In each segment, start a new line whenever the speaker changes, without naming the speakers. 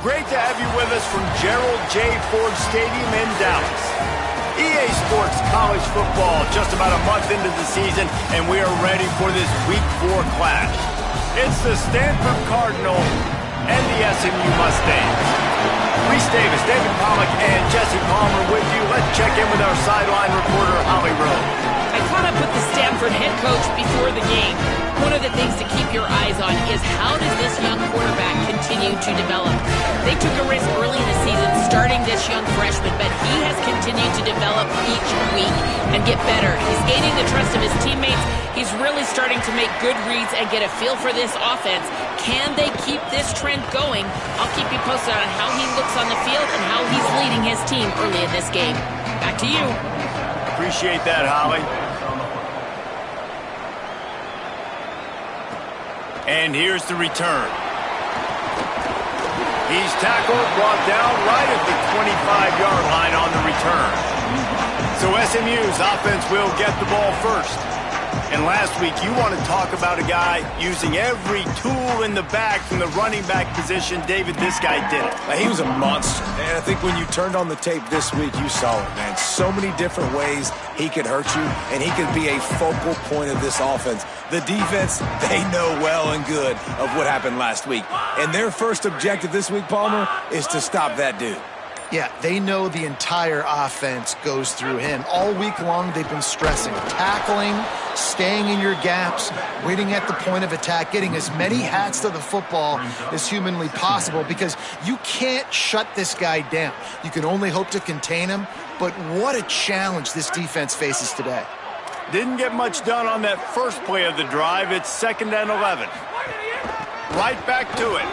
Great to have you with us from Gerald J. Ford Stadium in Dallas. EA Sports College Football just about a month into the season, and we are ready for this Week 4 clash. It's the Stanford Cardinal and the SMU Mustangs. Reese Davis, David Pollock, and Jesse Palmer with you. Let's check in with our sideline reporter, Holly Rowe.
I caught up with the Stanford head coach before the game. One of the things to keep your eyes on is how does this young quarterback continue to develop? They took a risk early in the season starting this young freshman, but he has continued to develop each week and get better. He's gaining the trust of his teammates. He's really starting to make good reads and get a feel for this offense. Can they keep this trend going? I'll keep you posted on how he looks on the field and how he's leading his team early in this game. Back to you.
Appreciate that, Holly. And here's the return. He's tackled, brought down right at the 25-yard line on the return. So SMU's offense will get the ball first. And last week, you want to talk about a guy using every tool in the bag from the running back position. David, this guy did it.
He was a monster. And I think when you turned on the tape this week, you saw it, man. So many different ways he could hurt you, and he could be a focal point of this offense. The defense, they know well and good of what happened last week. And their first objective this week, Palmer, is to stop that dude.
Yeah, they know the entire offense goes through him. All week long, they've been stressing tackling, staying in your gaps, waiting at the point of attack, getting as many hats to the football as humanly possible because you can't shut this guy down. You can only hope to contain him, but what a challenge this defense faces today.
Didn't get much done on that first play of the drive. It's 2nd and 11. Right back to it.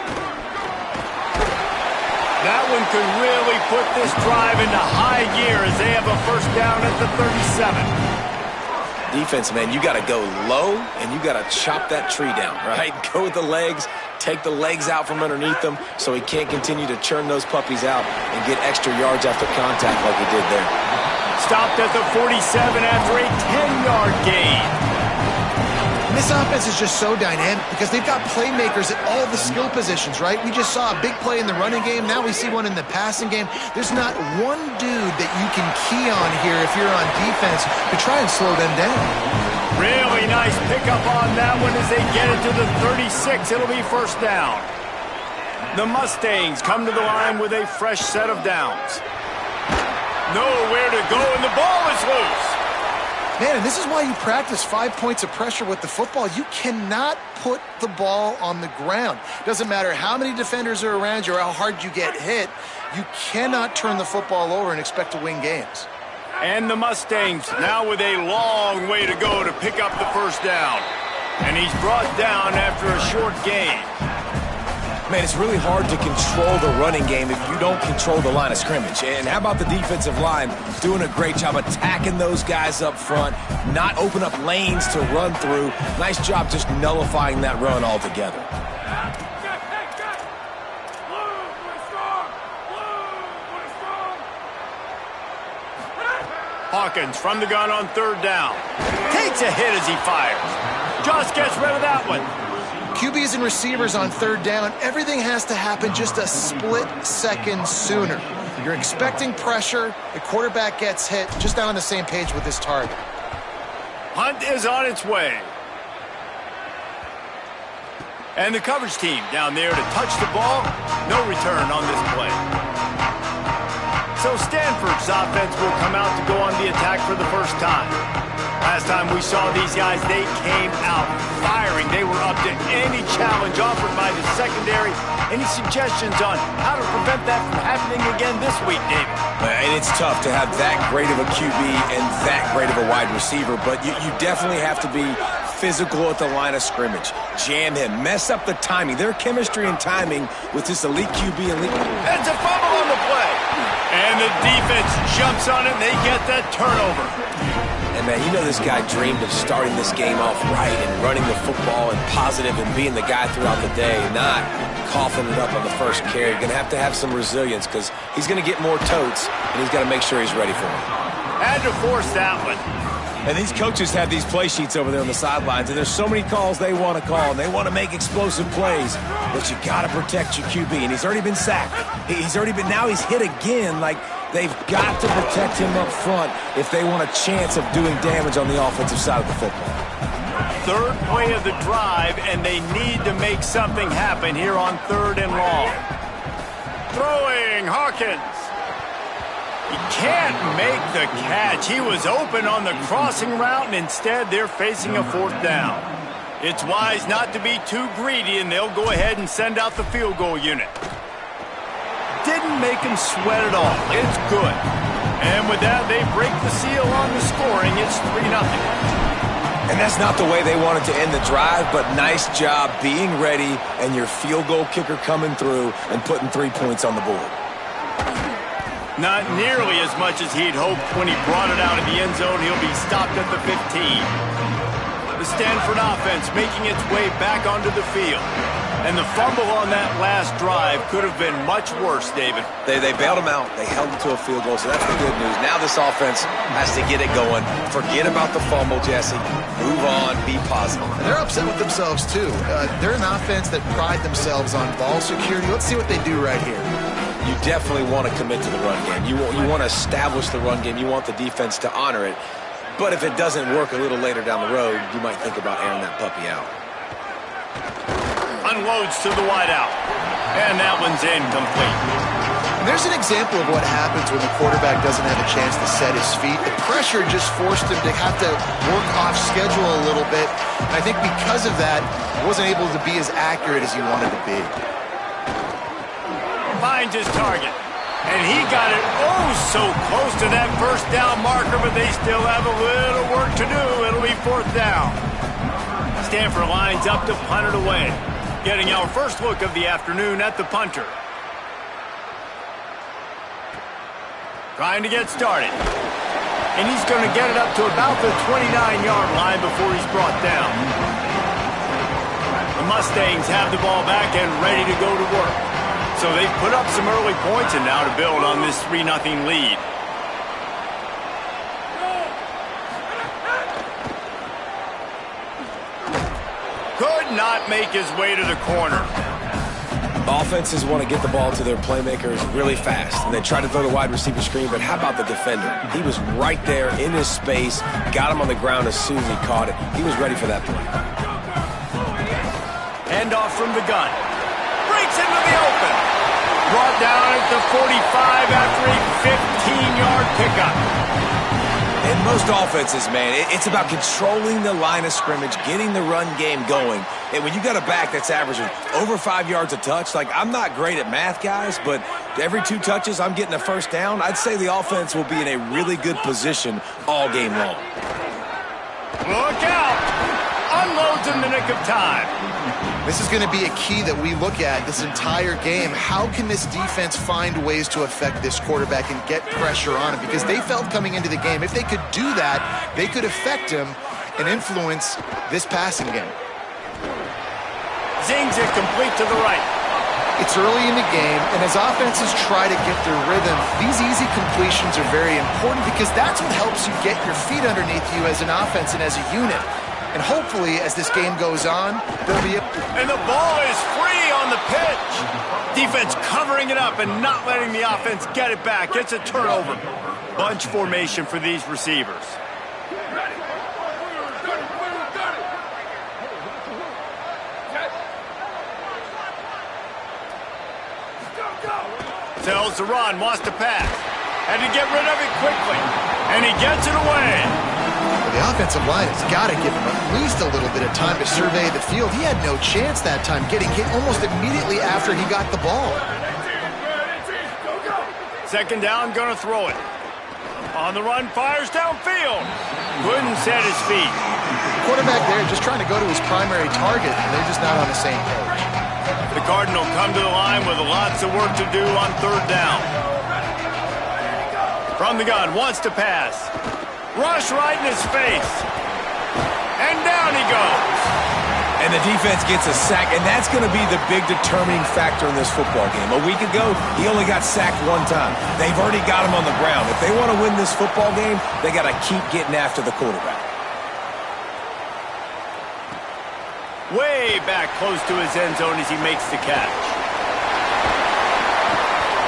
That one could really put this drive into high gear as they have a first down at the 37.
Defense, man, you got to go low and you got to chop that tree down, right? Go with the legs, take the legs out from underneath them so he can't continue to churn those puppies out and get extra yards after contact like he did there.
Stopped at the 47 after a 10-yard gain.
This offense is just so dynamic because they've got playmakers at all the skill positions, right? We just saw a big play in the running game. Now we see one in the passing game. There's not one dude that you can key on here if you're on defense to try and slow them down.
Really nice pickup on that one as they get it to the 36. It'll be first down. The Mustangs come to the line with a fresh set of downs. Nowhere to go, and the ball is loose.
Man, and this is why you practice 5 points of pressure with the football. You cannot put the ball on the ground. Doesn't matter how many defenders are around you or how hard you get hit. You cannot turn the football over and expect to win games.
And the Mustangs now with a long way to go to pick up the first down. And he's brought down after a short gain.
Man, it's really hard to control the running game if you don't control the line of scrimmage. And how about the defensive line doing a great job attacking those guys up front, not open up lanes to run through. Nice job just nullifying that run altogether.
Hawkins from the gun on 3rd down. Takes a hit as he fires. Just gets rid of that one.
QBs and receivers on 3rd down, everything has to happen just a split second sooner. You're expecting pressure, the quarterback gets hit, just not on the same page with his target.
Hunt is on its way. And the coverage team down there to touch the ball. No return on this play. So Stanford's offense will come out to go on the attack for the first time. Last time we saw these guys, they came out firing. They were up to any challenge offered by the secondary. Any suggestions on how to prevent that from happening again this week, David?
And it's tough to have that great of a QB and that great of a wide receiver, but you definitely have to be physical at the line of scrimmage. Jam him, mess up the timing. Their chemistry and timing with this elite QB and elite.
It's a fumble on the play. And the defense jumps on it, and they get that turnover.
And, man, you know this guy dreamed of starting this game off right and running the football and positive and being the guy throughout the day, not coughing it up on the first carry. You're going to have some resilience because he's going to get more totes, and he's got to make sure he's ready for it.
Had to force that one.
And these coaches have these play sheets over there on the sidelines, and there's so many calls they want to call, and they want to make explosive plays. but you got to protect your QB, and he's already been sacked. Now he's hit again. Like, they've got to protect him up front if they want a chance of doing damage on the offensive side of the football.
Third play of the drive, and they need to make something happen here on 3rd and long. Throwing, Hawkins. He can't make the catch. He was open on the crossing route, and instead they're facing a 4th down. It's wise not to be too greedy, and they'll go ahead and send out the field goal unit. Didn't make him sweat at all. It's good. And with that, they break the seal on the scoring. It's 3-0.
And that's not the way they wanted to end the drive, but nice job being ready and your field goal kicker coming through and putting 3 points on the board.
Not nearly as much as he'd hoped when he brought it out of the end zone. He'll be stopped at the 15. The Stanford offense making its way back onto the field. And the fumble on that last drive could have been much worse, David.
They bailed him out. They held him to a field goal, so that's the good news. Now this offense has to get it going. Forget about the fumble, Jesse. Move on. Be positive.
And they're upset with themselves, too. They're an offense that pride themselves on ball security. Let's see what they do right here.
You definitely want to commit to the run game. You want to establish the run game. You want the defense to honor it. But if it doesn't work a little later down the road, you might think about airing that puppy out.
Unloads to the wideout. And that one's incomplete.
And there's an example of what happens when the quarterback doesn't have a chance to set his feet. The pressure just forced him to have to work off schedule a little bit. And I think because of that, he wasn't able to be as accurate as he wanted to be.
Finds his target. And he got it so close to that 1st down marker, but they still have a little work to do. It'll be 4th down. Stanford lines up to punt it away. Getting our first look of the afternoon at the punter. Trying to get started. And he's going to get it up to about the 29-yard line before he's brought down. The Mustangs have the ball back and ready to go to work. So they've put up some early points and now to build on this 3-0 lead. Could not make his way to the corner.
Offenses want to get the ball to their playmakers really fast, and they try to throw the wide receiver screen, but how about the defender? He was right there in his space, got him on the ground as soon as he caught it. He was ready for that play.
Handoff from the gun. Breaks into the open. Brought down at the 45 after a 15-yard pickup.
In most offenses, man, it's about controlling the line of scrimmage, getting the run game going. And when you got a back that's averaging over 5 yards a touch, like, I'm not great at math, guys, but every 2 touches I'm getting a 1st down, I'd say the offense will be in a really good position all game long.
Look out! Unloads in the nick of time.
This is going to be a key that we look at this entire game. How can this defense find ways to affect this quarterback and get pressure on him? Because they felt coming into the game, if they could do that, they could affect him and influence this passing game.
Zings it complete to the right.
It's early in the game, and as offenses try to get their rhythm, these easy completions are very important because that's what helps you get your feet underneath you as an offense and as a unit. And hopefully, as this game goes on, there'll be
And the ball is free on the pitch. Defense covering it up and not letting the offense get it back. It's a turnover. Bunch formation for these receivers. Tells the run, wants to pass. Had to get rid of it quickly. And he gets it away.
The offensive line has got to give him at least a little bit of time to survey the field. He had no chance that time, getting hit almost immediately after he got the ball.
2nd down, gonna throw it. On the run, fires downfield. Couldn't set his feet.
The quarterback there just trying to go to his primary target, and they're just not on the same page.
The Cardinal come to the line with lots of work to do on 3rd down. From the gun, wants to pass. Rush right in his face. And down he goes.
And the defense gets a sack, and that's going to be the big determining factor in this football game. A week ago, he only got sacked 1 time. They've already got him on the ground. If they want to win this football game, they got to keep getting after the quarterback.
Way back close to his end zone as he makes the catch.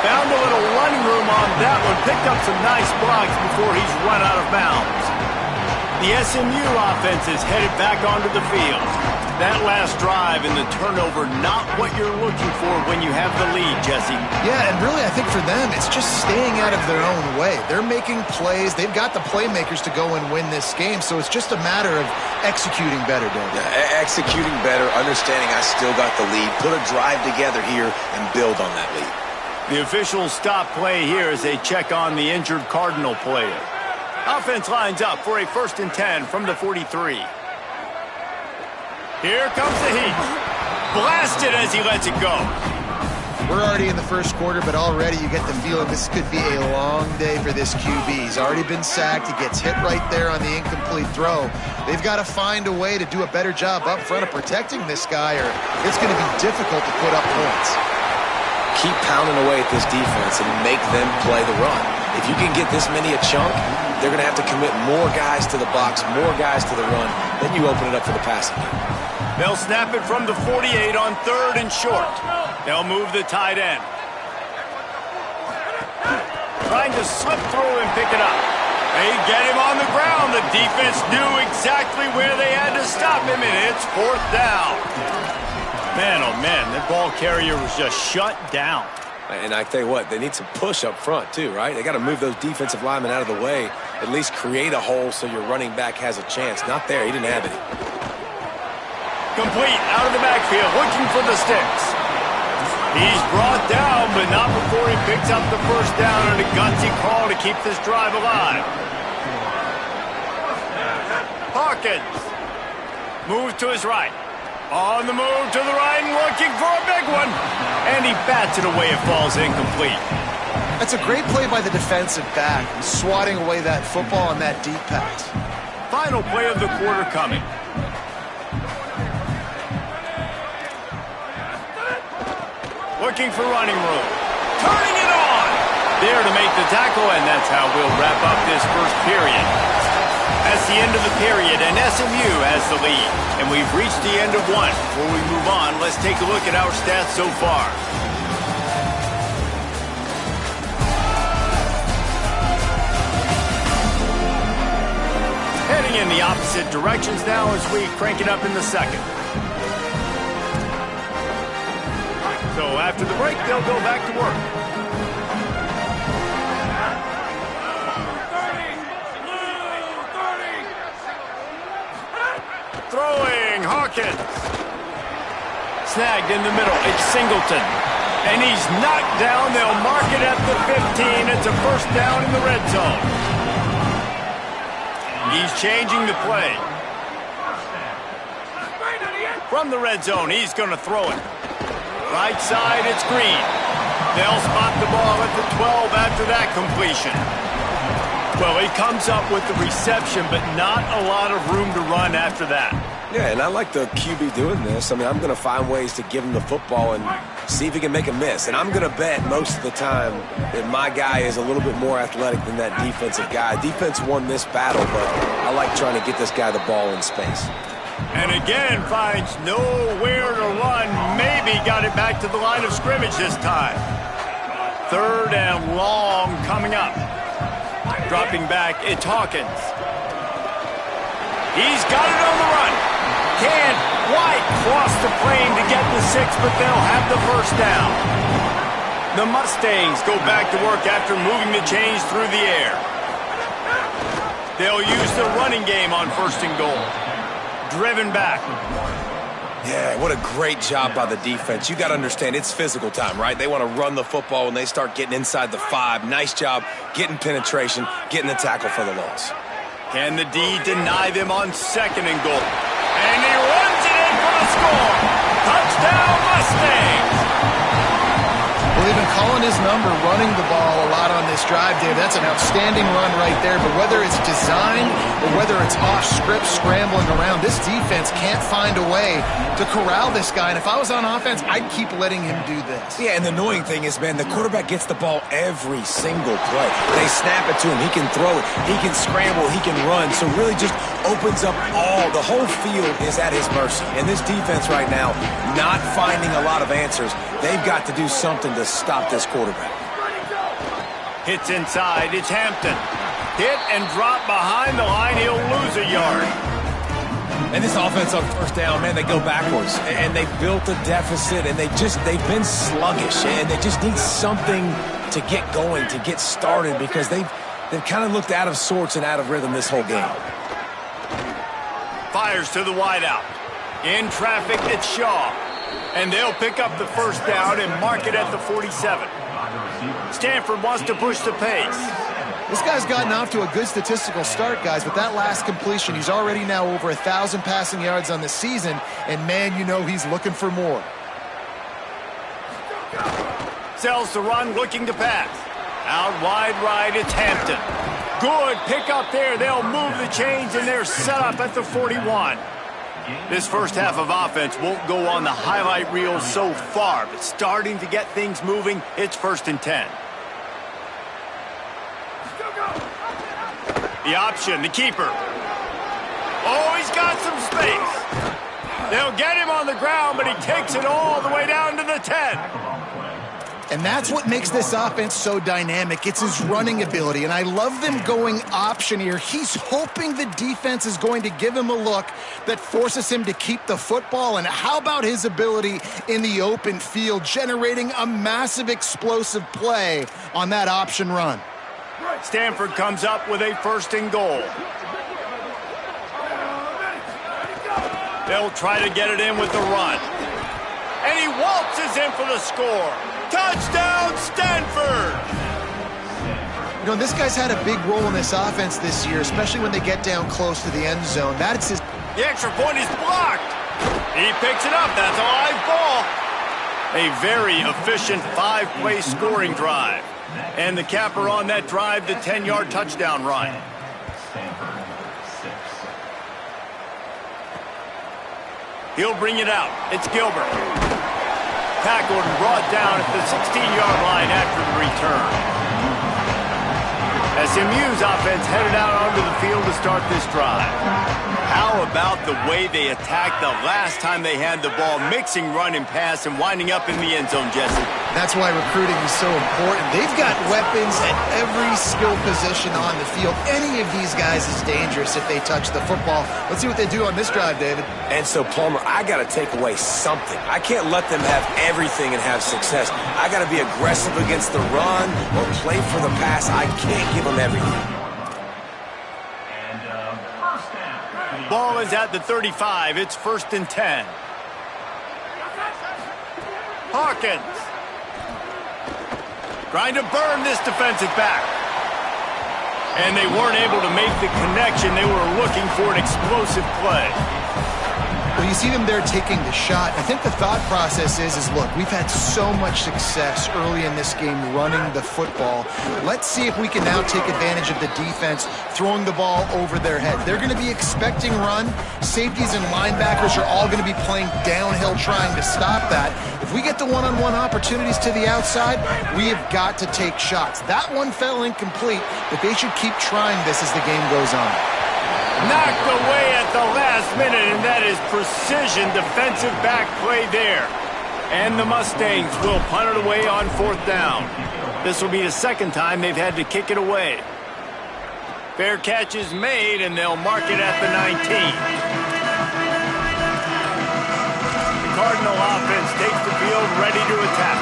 Found a little running room on that one. Picked up some nice blocks before he's run out of bounds. The SMU offense is headed back onto the field. That last drive and the turnover, not what you're looking for when you have the lead, Jesse.
Yeah, and really I think for them, it's just staying out of their own way. They're making plays. They've got the playmakers to go and win this game, so it's just a matter of executing better, David.
Yeah, executing better, understanding I still got the lead, put a drive together here, and build on that lead.
The officials stop play here as they check on the injured Cardinal player. Offense lines up for a 1st and 10 from the 43. Here comes the heat. Blasted as he lets it go.
We're already in the first quarter, but already you get the feeling this could be a long day for this QB. He's already been sacked. He gets hit right there on the incomplete throw. They've got to find a way to do a better job up front of protecting this guy, or it's going to be difficult to put up points.
Keep pounding away at this defense and make them play the run. If you can get this many a chunk, they're going to have to commit more guys to the box, more guys to the run. Then you open it up for the passing game.
They'll snap it from the 48 on 3rd and short. They'll move the tight end. Trying to slip through and pick it up. They get him on the ground. The defense knew exactly where they had to stop him, and it's 4th down. Man, oh man, that ball carrier was just shut down.
And I tell you what, they need some push up front too, right? They got to move those defensive linemen out of the way, at least create a hole so your running back has a chance. Not there, he didn't have any.
Complete out of the backfield, looking for the sticks. He's brought down, but not before he picks up the 1st down and a gutsy call to keep this drive alive. Hawkins moves to his right. On the move to the right and looking for a big one. And he bats it away. It falls incomplete.
That's a great play by the defensive back, swatting away that football on that deep pass.
Final play of the quarter coming. Looking for running room. Turning it on. There to make the tackle, and that's how we'll wrap up this first period. That's the end of the period, and SMU has the lead. And we've reached the end of one. Before we move on, let's take a look at our stats so far. Heading in the opposite directions now as we crank it up in the second. So after the break, they'll go back to work. Throwing, Hawkins. Snagged in the middle, it's Singleton. And he's knocked down, they'll mark it at the 15. It's a 1st down in the red zone. He's changing the play. From the red zone, he's going to throw it. Right side, it's Green. They'll spot the ball at the 12 after that completion. Well, he comes up with the reception, but not a lot of room to run after that.
Yeah, and I like the QB doing this. I mean, I'm going to find ways to give him the football and see if he can make a miss. And I'm going to bet most of the time that my guy is a little bit more athletic than that defensive guy. Defense won this battle, but I like trying to get this guy the ball in space.
And again, finds nowhere to run. Maybe got it back to the line of scrimmage this time. 3rd and long coming up. Dropping back, it's Hawkins. He's got it on the run. Can't quite cross the plane to get the 6, but they'll have the 1st down. The Mustangs go back to work after moving the chains through the air. They'll use the running game on 1st and goal. Driven back.
Yeah, what a great job by the defense. You got to understand, it's physical time, right? They want to run the football when they start getting inside the 5. Nice job getting penetration, getting the tackle for the loss.
Can the D deny them on 2nd and goal? And he runs it in for the score. Touchdown, Mustangs.
Well, they've been calling his number, running the ball a lot on this drive, Dave. That's an outstanding run right there. But whether it's designed or whether it's off script, scrambling around, this defense can't find a way to corral this guy. And if I was on offense, I'd keep letting him do this.
Yeah, and the annoying thing is, man, the quarterback gets the ball every single play. They snap it to him. He can throw it. He can scramble. He can run. So really just opens up the whole field is at his mercy. And this defense right now, not finding a lot of answers. They've got to do something to stop this quarterback.
Hits inside. It's Hampton. Hit and drop behind the line. He'll lose a yard.
And this offense on first down, man, they go backwards. And they built a deficit, and they've been sluggish. And they just need something to get going, to get started, because they've kind of looked out of sorts and out of rhythm this whole game.
Fires to the wideout. In traffic, it's Shaw. And they'll pick up the first down and mark it at the 47. Stanford wants to push the pace.
This guy's gotten off to a good statistical start, guys. With that last completion, he's already now over 1,000 passing yards on the season. And, man, you know he's looking for more.
Sells the run, looking to pass. Out wide right, it's Hampton. Good pick up there. They'll move the chains, and they're set up at the 41. This first half of offense won't go on the highlight reel so far, but starting to get things moving, it's 1st and 10. The option, the keeper. Oh, he's got some space. They'll get him on the ground, but he takes it all the way down to the 10.
And that's what makes this offense so dynamic. It's his running ability, and I love them going option here. He's hoping the defense is going to give him a look that forces him to keep the football. And how about his ability in the open field, generating a massive explosive play on that option run?
Stanford comes up with a 1st and goal. They'll try to get it in with the run. And he waltzes in for the score. Touchdown, Stanford!
You know, this guy's had a big role in this offense this year, especially when they get down close to the end zone. That's his...
The extra point is blocked. He picks it up. That's a live ball. A very efficient 5-play scoring drive. And the capper on that drive, the 10-yard touchdown run. He'll bring it out. It's Gilbert. Tackled and brought down at the 16-yard line after the return. SMU's offense headed out onto the field to start this drive. How about the way they attacked the last time they had the ball, mixing run and pass and winding up in the end zone, Jesse?
That's why recruiting is so important. They've got weapons at every skill position on the field. Any of these guys is dangerous if they touch the football. Let's see what they do on this drive, David.
And so, Palmer, I got to take away something. I can't let them have everything and have success. I got to be aggressive against the run or play for the pass. I can't give them everything.
Ball is at the 35. It's 1st and 10. Hawkins trying to burn this defensive back. And they weren't able to make the connection. They were looking for an explosive play.
Well, you see them there taking the shot. I think the thought process is look, we've had so much success early in this game running the football. Let's see if we can now take advantage of the defense throwing the ball over their head. They're going to be expecting run. Safeties and linebackers are all going to be playing downhill trying to stop that. If we get the one-on-one opportunities to the outside, we have got to take shots. That one fell incomplete, but they should keep trying this as the game goes on.
Knocked away at the last minute, and that is precision defensive back play there. And the Mustangs will punt it away on 4th down. This will be the 2nd time they've had to kick it away. Fair catch is made, and they'll mark it at the 19. The Cardinal offense takes the field ready to attack.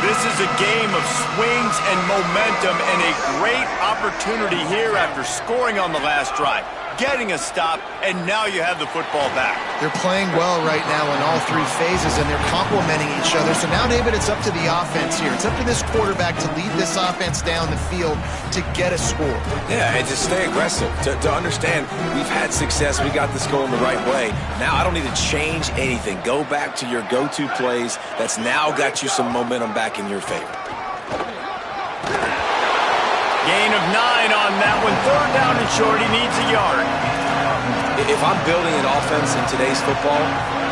This is a game of swings and momentum, and a great opportunity here after scoring on the last drive. Getting a stop, and now you have the football back.
They're playing well right now in all 3 phases, and they're complementing each other. So now, David, it's up to the offense here. It's up to this quarterback to lead this offense down the field to get a score.
Yeah, and just stay aggressive. To understand, we've had success. We got this going the right way. Now I don't need to change anything. Go back to your go-to plays. That's now got you some momentum back in your favor.
Gain of 9 on that one. 3rd down and short. He needs a yard.
If I'm building an offense in today's football,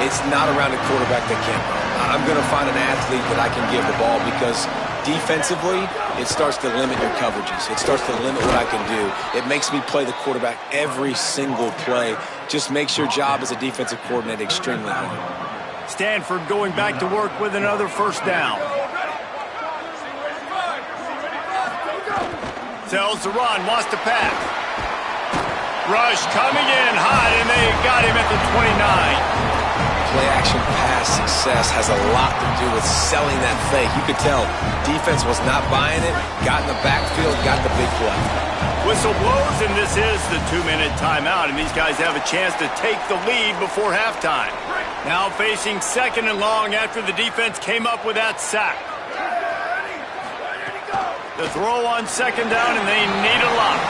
it's not around a quarterback that can't run. I'm going to find an athlete that I can give the ball because defensively, it starts to limit your coverages. It starts to limit what I can do. It makes me play the quarterback every single play. Just makes your job as a defensive coordinator extremely hard.
Stanford going back to work with another 1st down. Tells the run, wants to pass. Rush coming in hot, and they got him at the 29.
Play-action pass success has a lot to do with selling that fake. You could tell defense was not buying it, got in the backfield, got the big play.
Whistle blows, and this is the 2-minute timeout, and these guys have a chance to take the lead before halftime. Now facing 2nd and long after the defense came up with that sack. The throw on 2nd down, and they need a lot.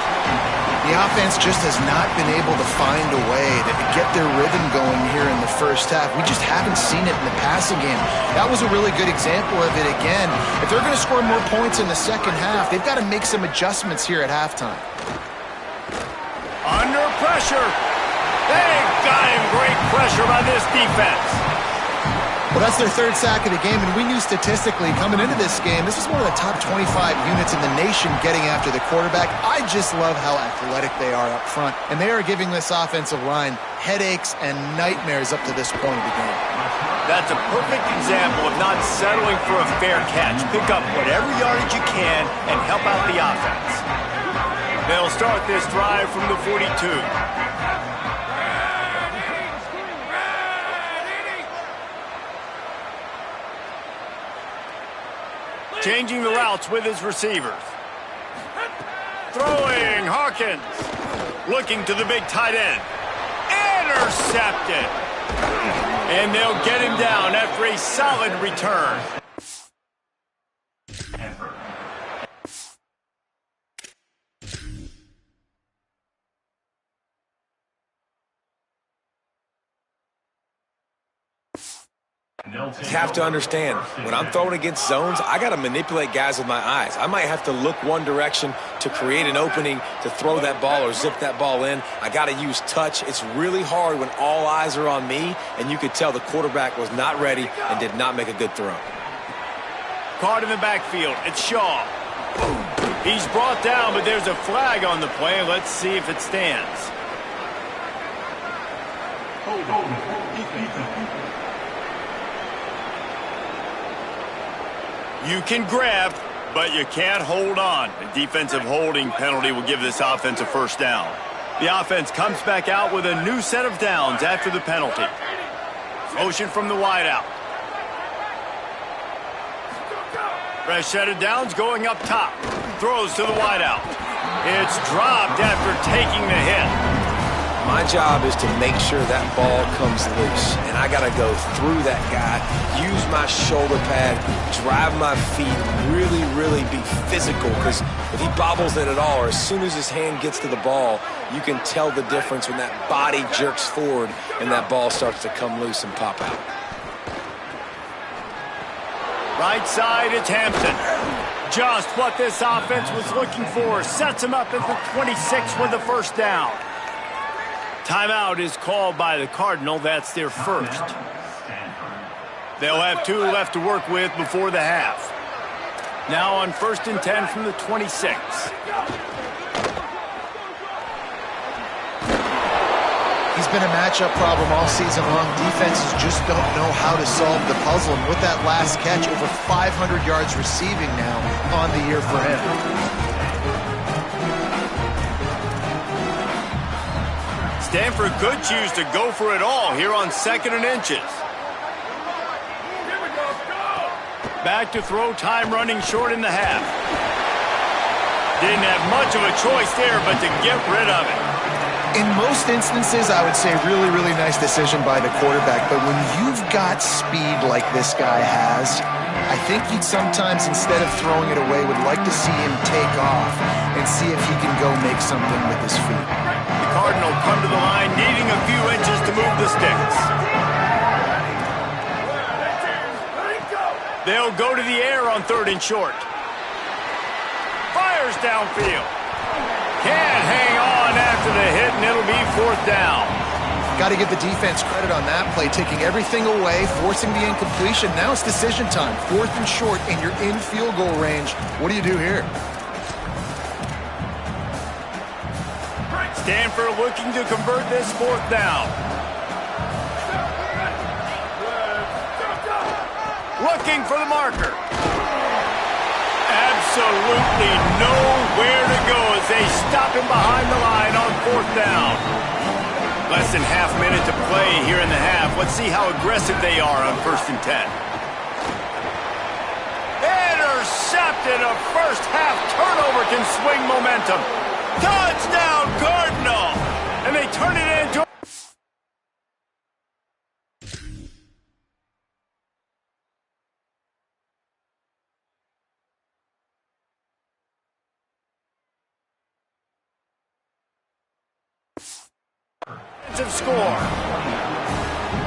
The offense just has not been able to find a way to get their rhythm going here in the 1st half. We just haven't seen it in the passing game. That was a really good example of it again. If they're going to score more points in the 2nd half, they've got to make some adjustments here at halftime.
Under pressure. They got him. Great pressure by this defense.
Well, that's their 3rd sack of the game, and we knew statistically coming into this game, this was one of the top 25 units in the nation getting after the quarterback. I just love how athletic they are up front, and they are giving this offensive line headaches and nightmares up to this point of the game.
That's a perfect example of not settling for a fair catch. Pick up whatever yardage you can and help out the offense. They'll start this drive from the 42. Changing the routes with his receivers. Throwing, Hawkins. Looking to the big tight end. Intercepted. And they'll get him down after a solid return.
You have to understand, when I'm throwing against zones, I got to manipulate guys with my eyes. I might have to look one direction to create an opening to throw that ball or zip that ball in. I got to use touch. It's really hard when all eyes are on me, and you could tell the quarterback was not ready and did not make a good throw.
Caught in the backfield. It's Shaw. He's brought down, but there's a flag on the play. Let's see if it stands. You can grab, but you can't hold on. A defensive holding penalty will give this offense a 1st down. The offense comes back out with a new set of downs after the penalty. Motion from the wideout. Fresh set of downs going up top. Throws to the wideout. It's dropped after taking the hit.
My job is to make sure that ball comes loose, and I got to go through that guy, use my shoulder pad, drive my feet, really be physical, because if he bobbles it at all, or as soon as his hand gets to the ball, you can tell the difference when that body jerks forward and that ball starts to come loose and pop out.
Right side, it's Hampton. Just what this offense was looking for. Sets him up at the 26 with the 1st down. Timeout is called by the Cardinal. That's their 1st. They'll have 2 left to work with before the half. Now on 1st and 10 from the 26.
He's been a matchup problem all season long. Defenses just don't know how to solve the puzzle. And with that last catch, over 500 yards receiving now on the year for him.
Stanford could choose to go for it all here on 2nd and inches. Back to throw, time running short in the half. Didn't have much of a choice there, but to get rid of it.
In most instances, I would say really nice decision by the quarterback. But when you've got speed like this guy has, I think he'd sometimes, instead of throwing it away, would like to see him take off and see if he can go make something with his feet.
Cardinal come to the line, needing a few inches to move the sticks. They'll go to the air on 3rd and short. Fires fires downfield. Can't hang on after the hit, and it'll be 4th down.
Got to give the defense credit on that play, taking everything away, forcing the incompletion. Now it's decision time. 4th and short, and you're in field goal range. What do you do here?
Stanford looking to convert this 4th down. Looking for the marker. Absolutely nowhere to go as they stop him behind the line on 4th down. Less than half minute to play here in the half. Let's see how aggressive they are on 1st and 10. Intercepted. A first half turnover can swing momentum. Touchdown Cardinal! And they turn it into score.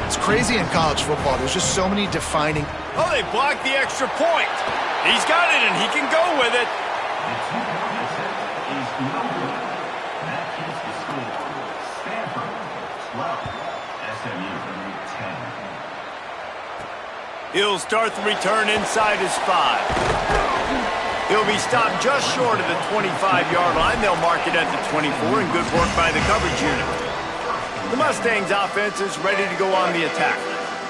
It's crazy in college football. There's just so many defining.
Oh, they blocked the extra point. He's got it, and he can go with it. He'll start the return inside his 5. He'll be stopped just short of the 25-yard line. They'll mark it at the 24, and good work by the coverage unit. The Mustangs offense is ready to go on the attack.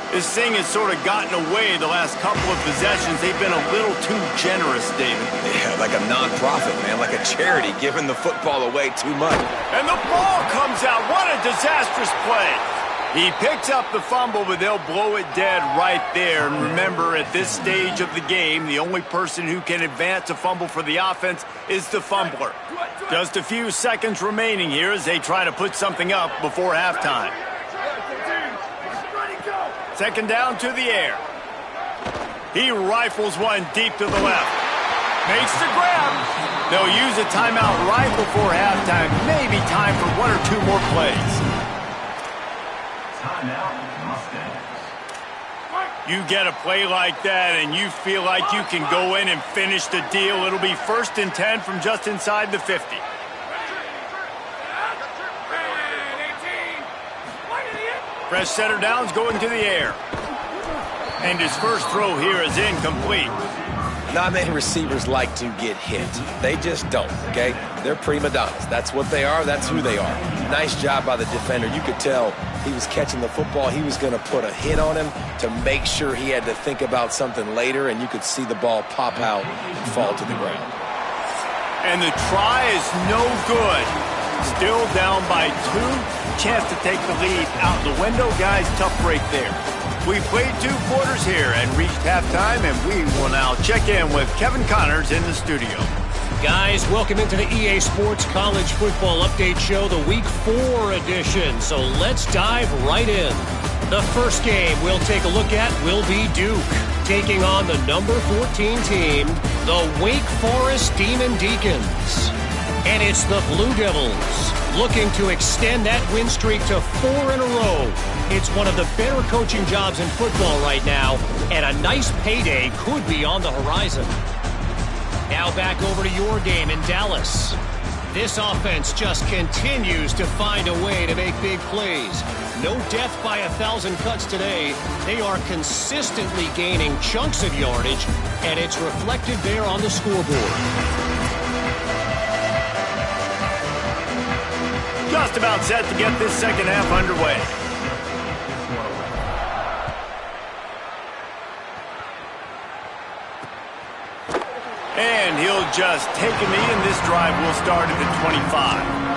This thing has sort of gotten away the last couple of possessions. They've been a little too generous, David.
Yeah, like a non-profit, man, like a charity, giving the football away too much.
And the ball comes out. What a disastrous play. He picks up the fumble, but they'll blow it dead right there. And remember, at this stage of the game, the only person who can advance a fumble for the offense is the fumbler. Just a few seconds remaining here as they try to put something up before halftime. 2nd down to the air. He rifles one deep to the left. Makes the grab. They'll use a timeout right before halftime. Maybe time for 1 or 2 more plays. You get a play like that and you feel like you can go in and finish the deal. It'll be 1st and 10 from just inside the 50. Fresh center downs going to the air. And his first throw here is incomplete.
Not many receivers like to get hit. They just don't, okay? They're prima donnas. That's what they are. That's who they are. Nice job by the defender. You could tell he was catching the football. He was going to put a hit on him to make sure he had to think about something later, and you could see the ball pop out and fall to the ground.
And the try is no good. Still down by 2. Chance to take the lead out the window. Guys, tough break there. We played 2 quarters here and reached halftime, and we will now check in with Kevin Connors in the studio.
Guys, welcome into the EA Sports College Football Update Show, the Week 4 edition. So let's dive right in. The first game we'll take a look at will be Duke, taking on the number 14 team, the Wake Forest Demon Deacons. And it's the Blue Devils looking to extend that win streak to 4 in a row. It's one of the better coaching jobs in football right now, and a nice payday could be on the horizon. Now back over to your game in Dallas. This offense just continues to find a way to make big plays. No death by 1,000 cuts today. They are consistently gaining chunks of yardage, and it's reflected there on the scoreboard.
Just about set to get this second half underway. And he'll just take a knee, and this drive will start at the 25.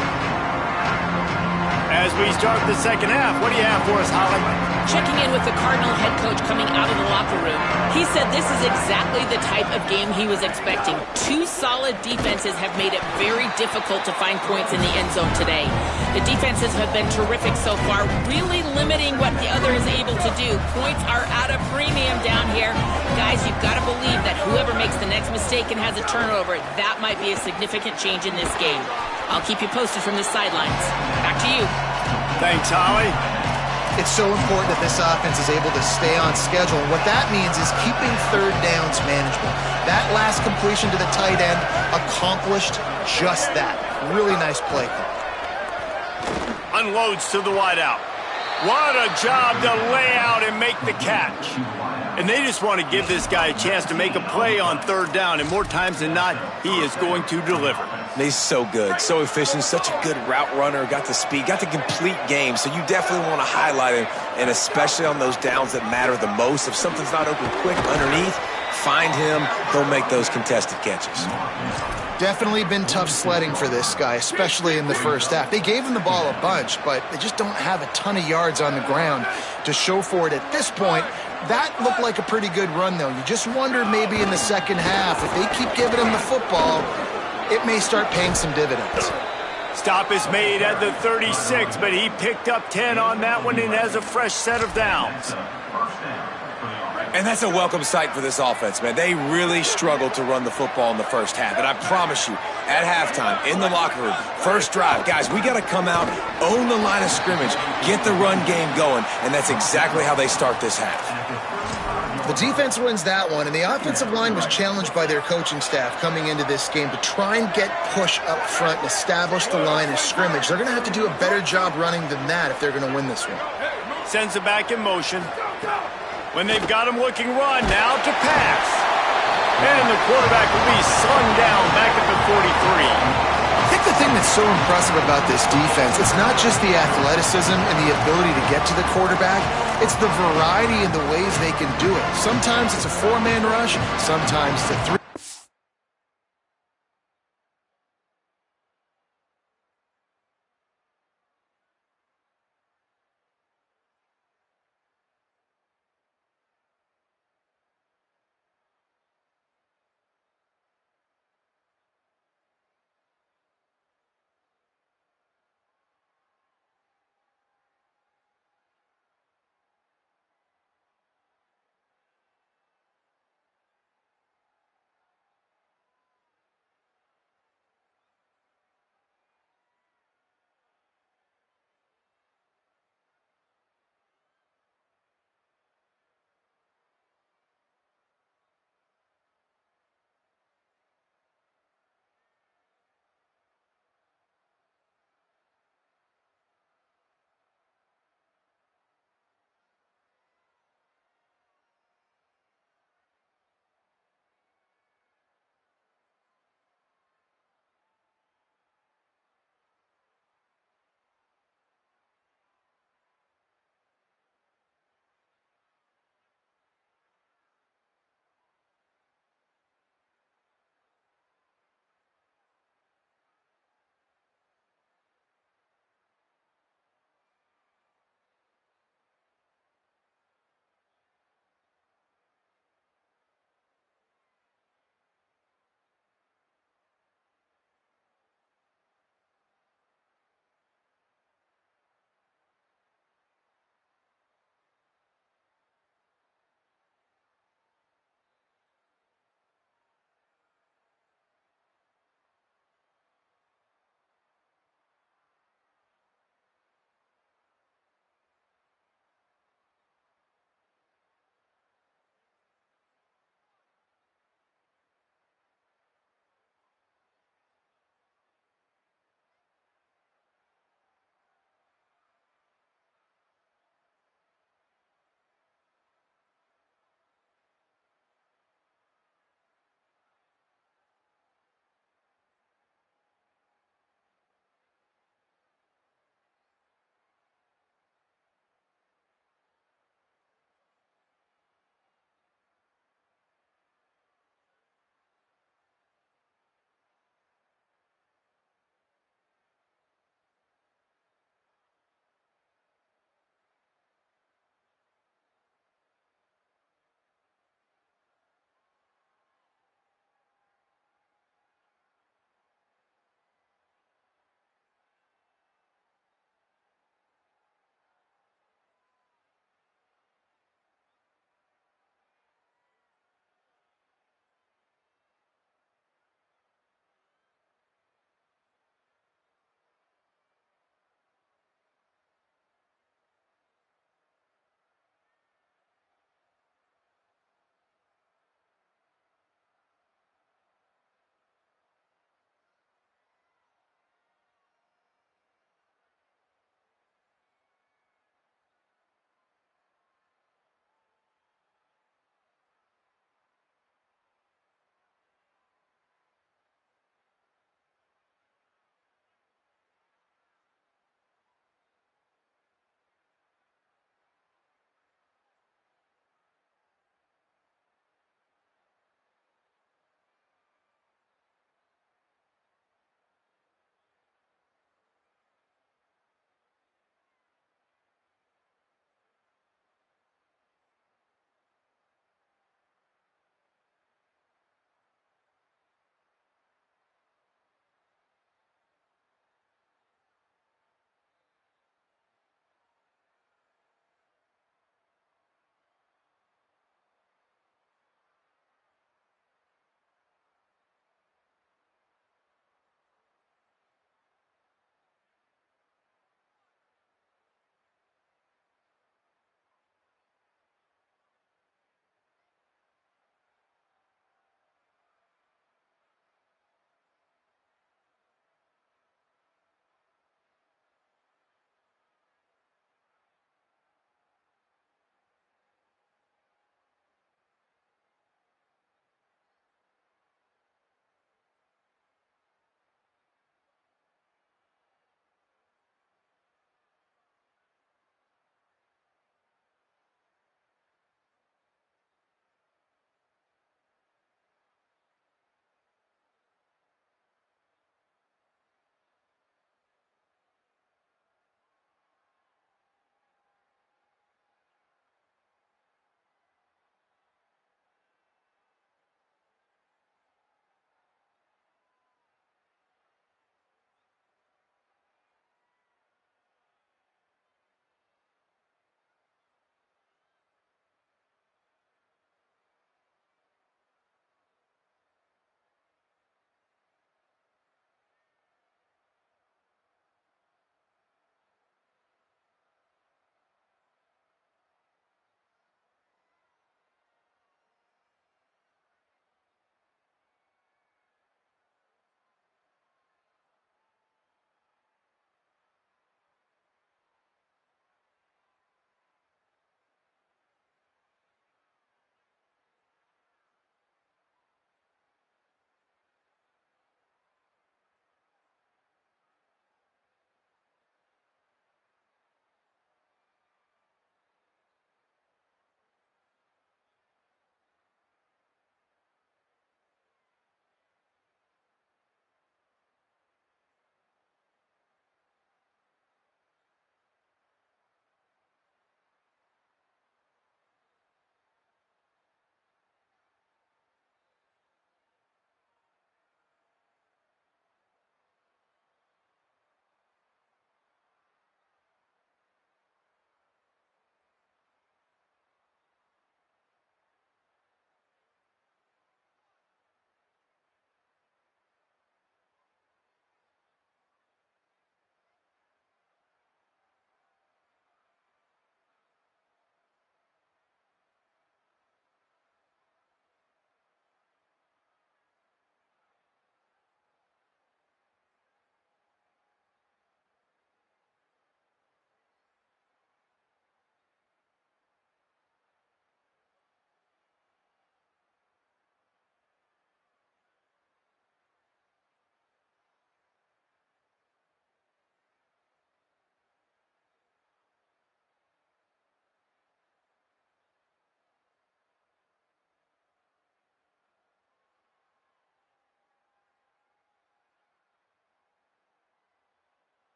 As we start the second half, what do you have for us, Holly?
Checking in with the Cardinal head coach coming out of the locker room. He said this is exactly the type of game he was expecting. 2 solid defenses have made it very difficult to find points in the end zone today. The defenses have been terrific so far, really limiting what the other is able to do. Points are at a premium down here. Guys, you've got to believe that whoever makes the next mistake and has a turnover, that might be a significant change in this game. I'll keep you posted from the sidelines. Back to you.
Thanks, Holly.
It's so important that this offense is able to stay on schedule. And what that means is keeping third downs manageable. That last completion to the tight end accomplished just that. Really nice play call.
Unloads to the wideout. What a job to lay out and make the catch. And they just want to give this guy a chance to make a play on third down, and more times than not, he is going to deliver.
He's so good, so efficient, such a good route runner, got the speed, got the complete game, so you definitely want to highlight him, and especially on those downs that matter the most. If something's not open quick underneath, find him, he'll make those contested catches.
Definitely been tough sledding for this guy, especially in the first half. They gave him the ball a bunch, but they just don't have a ton of yards on the ground to show for it at this point. That looked like a pretty good run, though. You just wonder maybe in the second half, if they keep giving him the football, it may start paying some dividends.
Stop is made at the 36, but he picked up 10 on that one and has a fresh set of downs.
And that's a welcome sight for this offense, man. They really struggled to run the football in the first half. And I promise you, at halftime, in the locker room, first drive, guys, we got to come out, own the line of scrimmage, get the run game going, and that's exactly how they start this half.
The defense wins that one, and the offensive line was challenged by their coaching staff coming into this game to try and get push up front and establish the line of scrimmage. They're going to have to do a better job running than that if they're going to win this one.
Sends it back in motion. When they've got him looking run, now to pass. And the quarterback will be slung down back at the 43.
I think the thing that's so impressive about this defense, it's not just the athleticism and the ability to get to the quarterback, it's the variety in the ways they can do it. Sometimes it's a four-man rush, sometimes it's a three.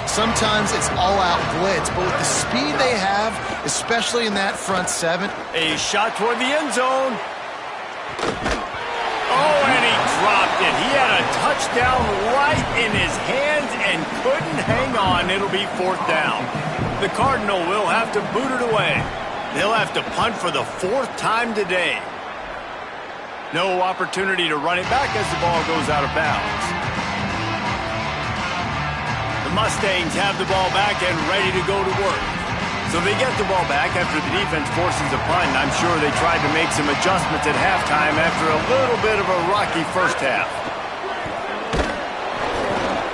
Sometimes it's all-out blitz, but with the speed they have, especially in that front seven.
A shot toward the end zone. Oh, and he dropped it. He had a touchdown right in his hands and couldn't hang on. It'll be 4th down. The Cardinal will have to boot it away. They'll have to punt for the 4th time today. No opportunity to run it back as the ball goes out of bounds. The Mustangs have the ball back and ready to go to work. So they get the ball back after the defense forces a punt. I'm sure they tried to make some adjustments at halftime after a little bit of a rocky first half.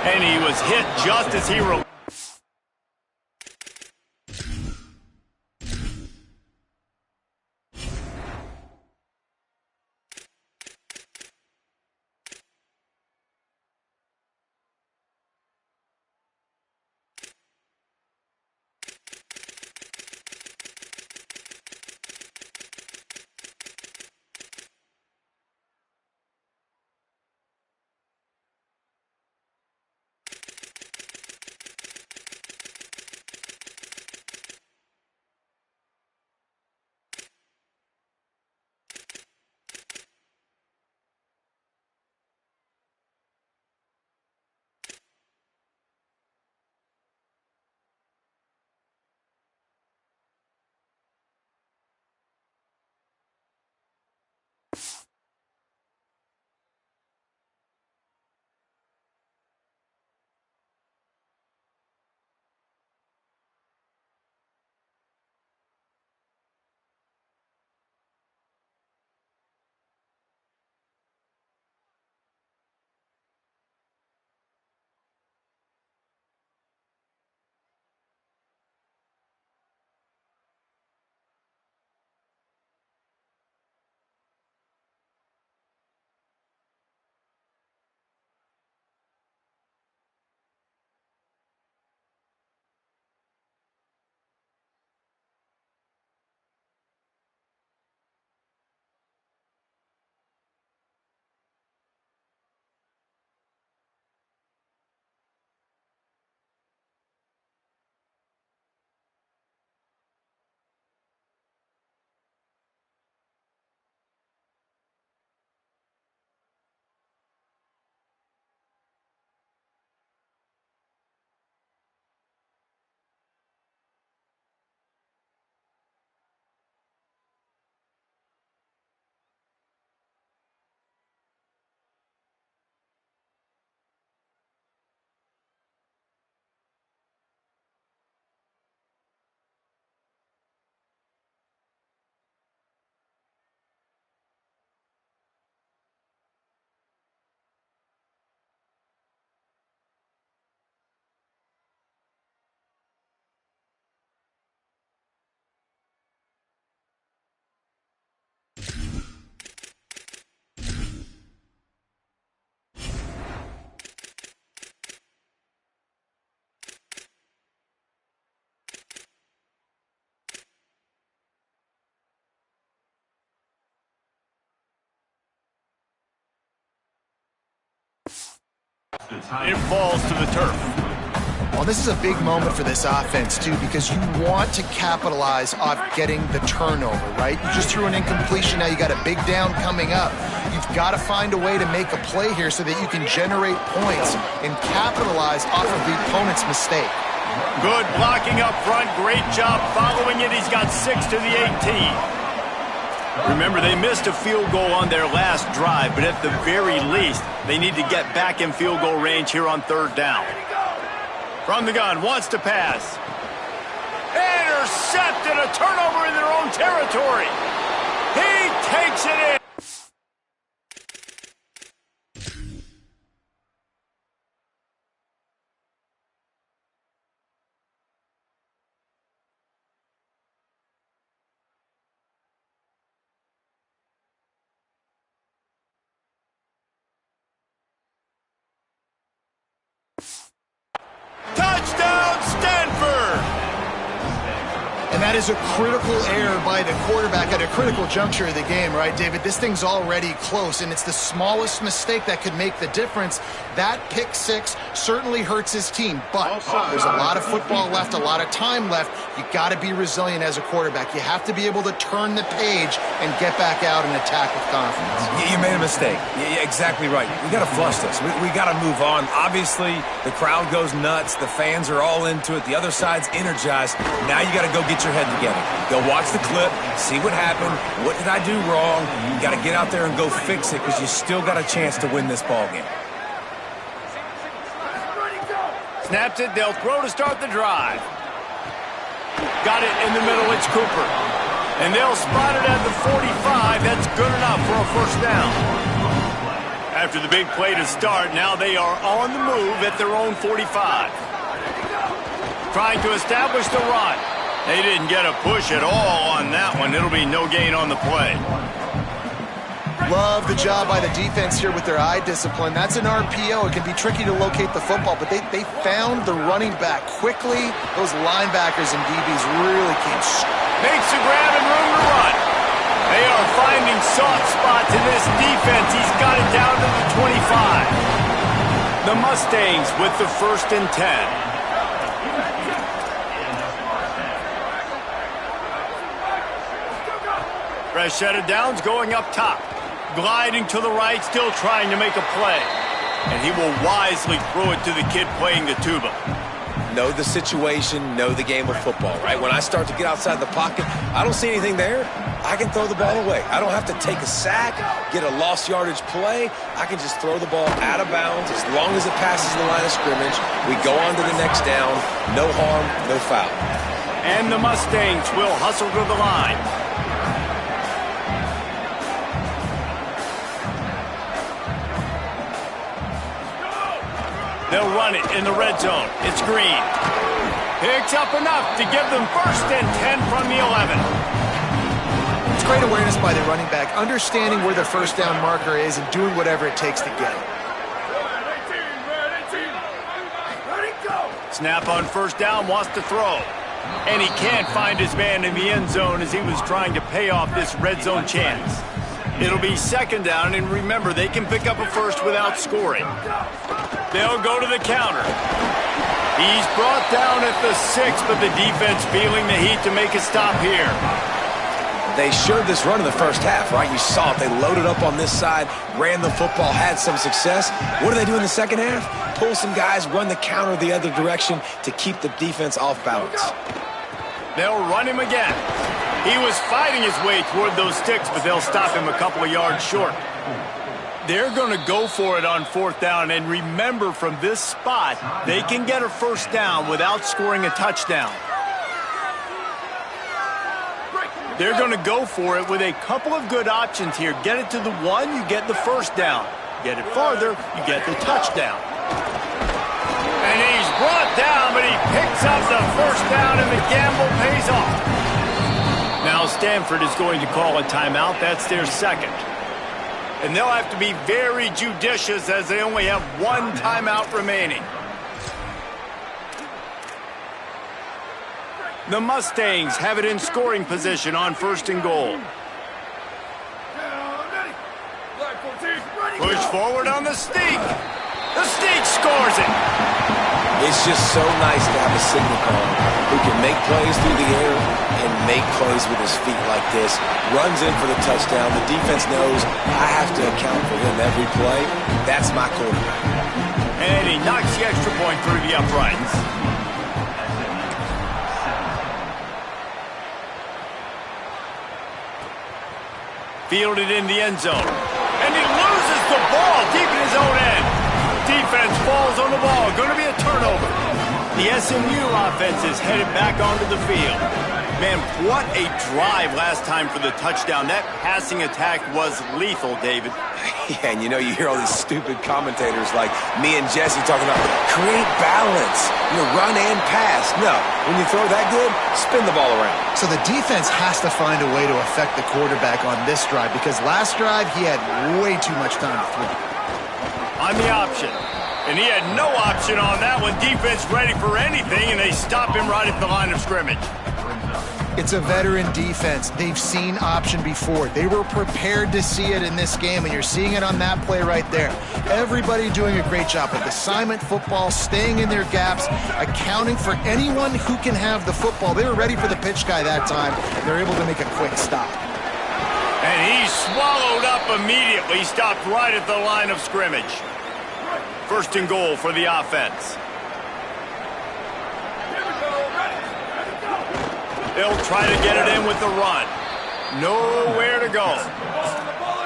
And he was hit just as he released. It falls to the turf.
Well, this is a big moment for this offense, too, because you want to capitalize off getting the turnover, right? You just threw an incompletion. Now you got a big down coming up. You've got to find a way to make a play here so that you can generate points and capitalize off of the opponent's mistake.
Good blocking up front. Great job following it. He's got 6 to the 18. Remember, they missed a field goal on their last drive, but at the very least, they need to get back in field goal range here on 3rd down. From the gun, wants to pass. Intercepted, a turnover in their own territory. He takes it in.
that is a critical error by the quarterback at a critical juncture of the game, right, David? This thing's already close, and it's the smallest mistake that could make the difference. That pick six certainly hurts his team, but there's a lot of football left, a lot of time left. You got to be resilient as a quarterback. You have to be able to turn the page and get back out and attack with confidence.
You made a mistake. Yeah, exactly right. We got to flush this. We got to move on. Obviously, the crowd goes nuts. The fans are all into it. The other side's energized. Now you got to go get your head together. Go watch the clip, see what happened. What did I do wrong? You got to get out there and go fix it because you still got a chance to win this ball game.
Snaps it, they'll throw to start the drive. Got it in the middle, it's Cooper. And they'll spot it at the 45. That's good enough for a first down. After the big play to start, now they are on the move at their own 45. Trying to establish the run. They didn't get a push at all on that one. It'll be no gain on the play.
Love the job by the defense here with their eye discipline. That's an RPO. It can be tricky to locate the football, but they found the running back quickly. Those linebackers and DBs really came.
Makes the grab and room to run. They are finding soft spots in this defense. He's got it down to the 25. The Mustangs with the 1st and 10. Fresh set of downs going up top. Gliding to the right, still trying to make a play. And he will wisely throw it to the kid playing the tuba.
Know the situation, know the game of football, right? When I start to get outside the pocket, I don't see anything there. I can throw the ball away. I don't have to take a sack, get a lost yardage play. I can just throw the ball out of bounds as long as it passes the line of scrimmage. We go on to the next down. No harm, no foul.
And the Mustangs will hustle to the line. They'll run it in the red zone. It's Green. Picks up enough to give them 1st and 10 from the 11.
It's great awareness by the running back, understanding where the first down marker is and doing whatever it takes to get it.
Snap on 1st down, wants to throw. And he can't find his man in the end zone as he was trying to pay off this red zone chance. It'll be 2nd down, and remember, they can pick up a first without scoring. They'll go to the counter. He's brought down at the 6, but the defense feeling the heat to make a stop here.
They showed this run in the first half, right? You saw it. They loaded up on this side, ran the football, had some success. What do they do in the second half? Pull some guys, run the counter the other direction to keep the defense off balance.
They'll run him again. He was fighting his way toward those sticks, but they'll stop him a couple of yards short. They're going to go for it on 4th down, and remember, from this spot, they can get a first down without scoring a touchdown. They're going to go for it with a couple of good options here. Get it to the 1, you get the first down. Get it farther, you get the touchdown. And he's brought down, but he picks up the first down, and the gamble pays off. Now Stanford is going to call a timeout. That's their 2nd. And they'll have to be very judicious as they only have 1 timeout remaining. The Mustangs have it in scoring position on 1st and goal. Push forward on the sneak. The sneak scores it.
It's just so nice to have a signal caller who can make plays through the air and make plays with his feet like this. Runs in for the touchdown. The defense knows I have to account for him every play. That's my quarterback.
And he knocks the extra point through the uprights. Fielded in the end zone. And he loses the ball deep in his own end. Defense falls on the ball. Going to be a turnover. The SMU offense is headed back onto the field. Man, what a drive last time for the touchdown. That passing attack was lethal, David.
Yeah, and you know, you hear all these stupid commentators like me and Jesse talking about create balance, run and pass. No, when you throw that good, spin the ball around.
So the defense has to find a way to affect the quarterback on this drive because last drive he had way too much time to throw.
On the option, And he had no option on that one. Defense ready for anything, and they stop him right at the line of scrimmage.
It's a veteran defense. They've seen option before. They were prepared to see it in this game, and you're seeing it on that play right there. Everybody doing a great job of assignment football, staying in their gaps, accounting for anyone who can have the football. They were ready for the pitch guy that time. They're able to make a quick stop.
And he swallowed up immediately, stopped right at the line of scrimmage. First and goal for the offense. They'll try to get it in with the run. Nowhere to go.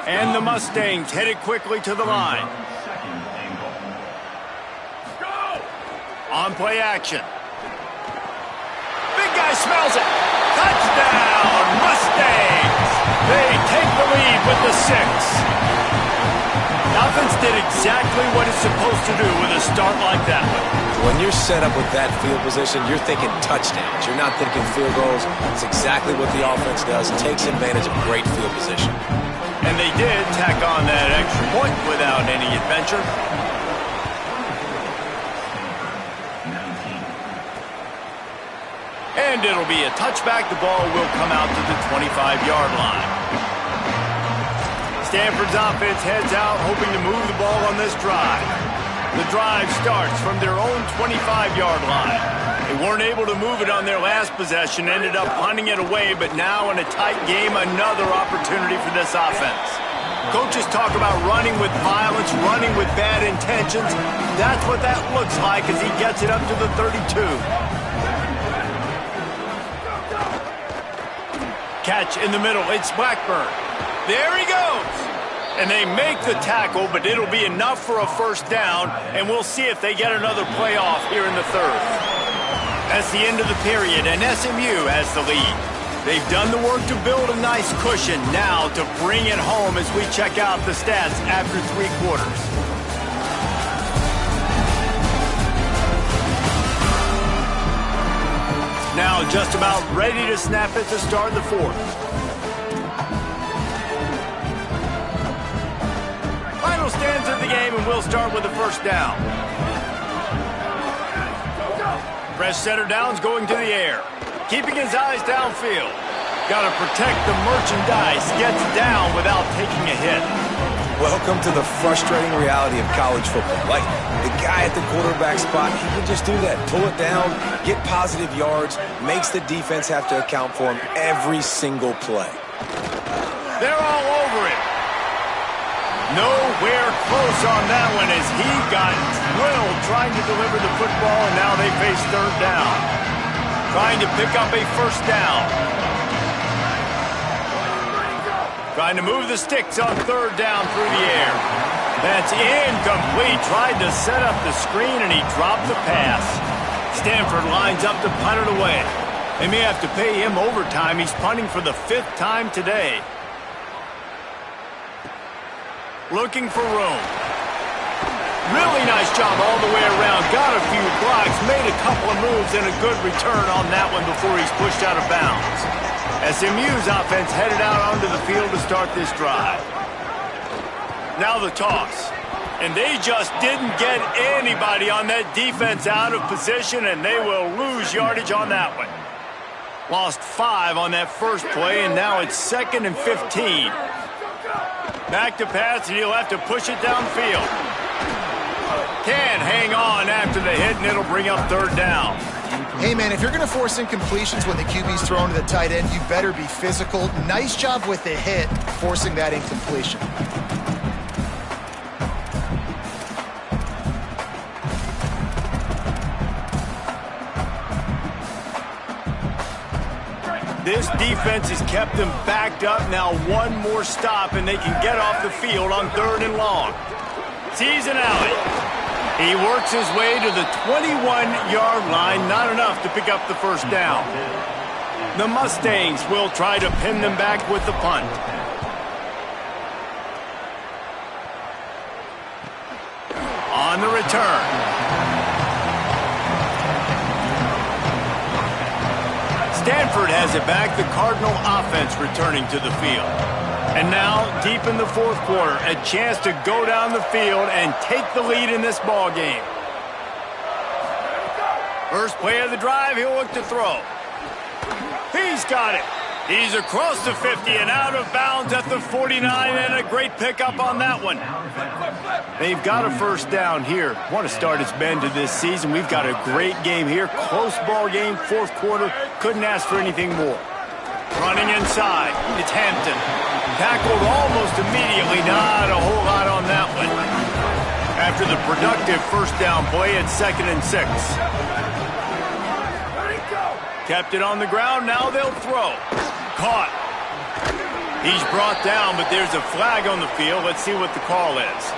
And the Mustangs headed quickly to the line. On play action. Big guy smells it. Touchdown, Mustangs! They take the lead with the 6. The offense did exactly what it's supposed to do with a start like that one.
When you're set up with that field position, you're thinking touchdowns. You're not thinking field goals. It's exactly what the offense does. Takes advantage of great field position.
And they did tack on that extra point without any adventure. And it'll be a touchback. The ball will come out to the 25-yard line. Stanford's offense heads out, hoping to move the ball on this drive. The drive starts from their own 25-yard line. They weren't able to move it on their last possession, ended up punting it away, but now in a tight game, another opportunity for this offense. Coaches talk about running with violence, running with bad intentions. That's what that looks like as he gets it up to the 32. Catch in the middle, it's Blackburn. There he goes. And they make the tackle, but it'll be enough for a first down, and we'll see if they get another play off here in the third. That's the end of the period, and SMU has the lead. They've done the work to build a nice cushion. Now to bring it home as we check out the stats after 3 quarters. Now just about ready to snap it to start the 4th. Final stands of the game, and we'll start with the first down. Fresh center downs going to the air. Keeping his eyes downfield. Got to protect the merchandise. Gets down without taking a hit.
Welcome to the frustrating reality of college football. Like, the guy at the quarterback spot, he can just do that. Pull it down, get positive yards, makes the defense have to account for him every single play.
They're all over it. Nowhere close on that one as he got drilled trying to deliver the football, and now they face third down. Trying to pick up a first down. Trying to move the sticks on third down through the air. That's incomplete. Tried to set up the screen, and he dropped the pass. Stanford lines up to punt it away. They may have to pay him overtime. He's punting for the 5th time today. Looking for room. Really nice job all the way around. Got a few blocks, made a couple of moves, and a good return on that one before he's pushed out of bounds. SMU's offense headed out onto the field to start this drive. Now the toss. And they just didn't get anybody on that defense out of position, and they will lose yardage on that one. Lost 5 on that first play, and now it's 2nd and 15. Back to pass, and he'll have to push it downfield. Can't hang on after the hit, and it'll bring up third down.
Hey, man, if you're going to force incompletions when the QB's thrown to the tight end, you better be physical. Nice job with the hit, forcing that incompletion.
This defense has kept them backed up. Now one more stop, and they can get off the field on 3rd and long. Sees an alley. He works his way to the 21-yard line. Not enough to pick up the first down. The Mustangs will try to pin them back with the punt. On the return. Stanford has it back. The Cardinal offense returning to the field. And now, deep in the fourth quarter, a chance to go down the field and take the lead in this ball game. First play of the drive, he'll look to throw. He's got it. He's across the 50 and out of bounds at the 49, and a great pickup on that one. They've got a first down here. What a start it's been to this season. We've got a great game here. Close ball game, fourth quarter. Couldn't ask for anything more. Running inside, it's Hampton. Tackled almost immediately. Not a whole lot on that one. After the productive first down play at 2nd and 6. Kept it on the ground, now they'll throw. Caught. He's brought down, but there's a flag on the field. Let's see what the call is.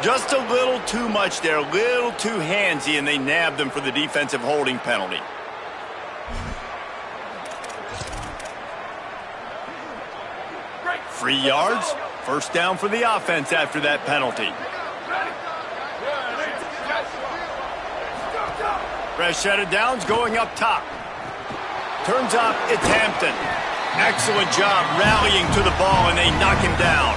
Just a little too much there, a little too handsy, and they nabbed them for the defensive holding penalty. Free yards. First down for the offense after that penalty. Fresh set of downs going up top. Turns up, it's Hampton. Excellent job rallying to the ball, and they knock him down.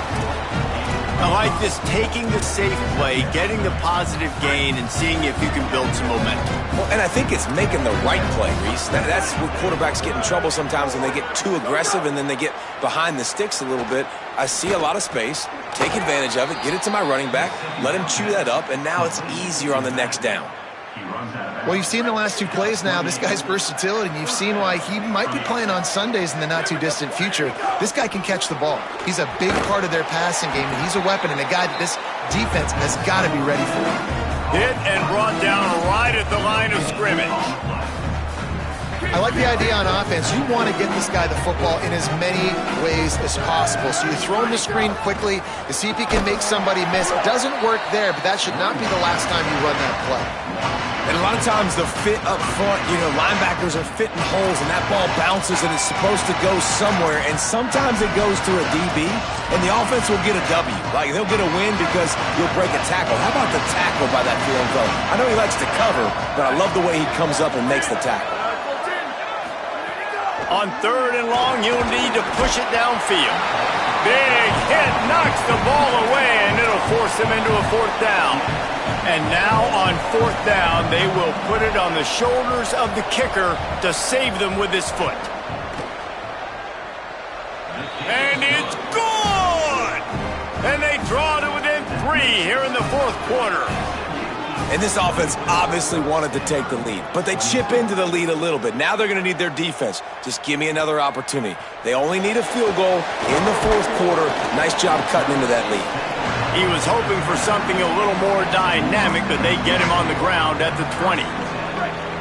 I like this, taking the safe play, getting the positive gain, and seeing if you can build some momentum.
Well, and I think it's making the right play, Reese. That's where quarterbacks get in trouble sometimes when they get too aggressive and then they get behind the sticks a little bit. I see a lot of space, take advantage of it, get it to my running back, let him chew that up, and now it's easier on the next down.
Well, you've seen the last 2 plays now, this guy's versatility, and you've seen why he might be playing on Sundays in the not-too-distant future. This guy can catch the ball. He's a big part of their passing game, and he's a weapon and a guy that this defense has got to be ready for.
Hit and brought down right at the line of scrimmage.
I like the idea on offense. You want to get this guy the football in as many ways as possible. So you throw him the screen quickly to see if he can make somebody miss. It doesn't work there, but that should not be the last time you run that play.
And a lot of times the fit up front, linebackers are fitting holes and that ball bounces and it's supposed to go somewhere. And sometimes it goes to a DB and the offense will get a W. Like they'll get a win because you'll break a tackle. How about the tackle by that field goal? I know he likes to cover, but I love the way he comes up and makes the tackle.
On 3rd and long, you'll need to push it downfield. Big hit, knocks the ball away, and it'll force him into a 4th down. And now on 4th down, they will put it on the shoulders of the kicker to save them with his foot. And it's good! And they draw to within 3 here in the 4th quarter.
And this offense obviously wanted to take the lead, but they chip into the lead a little bit. Now they're going to need their defense. Just give me another opportunity. They only need a field goal in the 4th quarter. Nice job cutting into that lead.
He was hoping for something a little more dynamic, but they get him on the ground at the 20.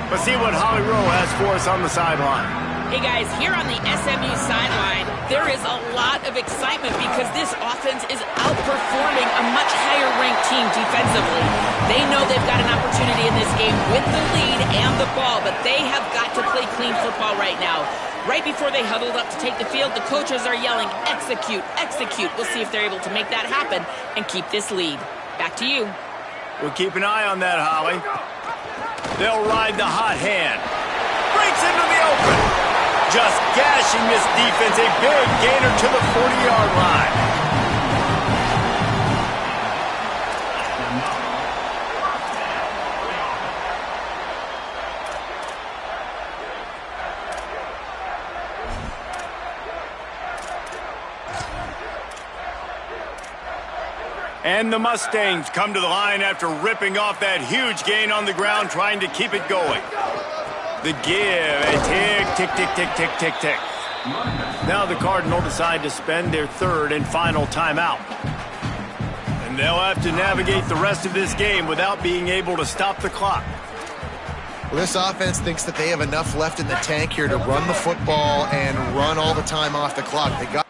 Let's see what Holly Rowe has for us on the sideline.
Hey guys, here on the SMU sideline, there is a lot of excitement because this offense is outperforming a much higher-ranked team defensively. They know they've got an opportunity in this game with the lead and the ball, but they have got to play clean football right now. Right before they huddled up to take the field, the coaches are yelling, execute, execute. We'll see if they're able to make that happen and keep this lead. Back to you.
We'll keep an eye on that, Holly. They'll ride the hot hand. Breaks into the open. Just gashing this defense, a big gainer to the 40-yard line. And the Mustangs come to the line after ripping off that huge gain on the ground, trying to keep it going. The give, a tick, tick, tick, tick, tick, tick, tick. Now the Cardinals decide to spend their 3rd and final timeout. And they'll have to navigate the rest of this game without being able to stop the clock.
Well, this offense thinks that they have enough left in the tank here to run the football and run all the time off the clock. They got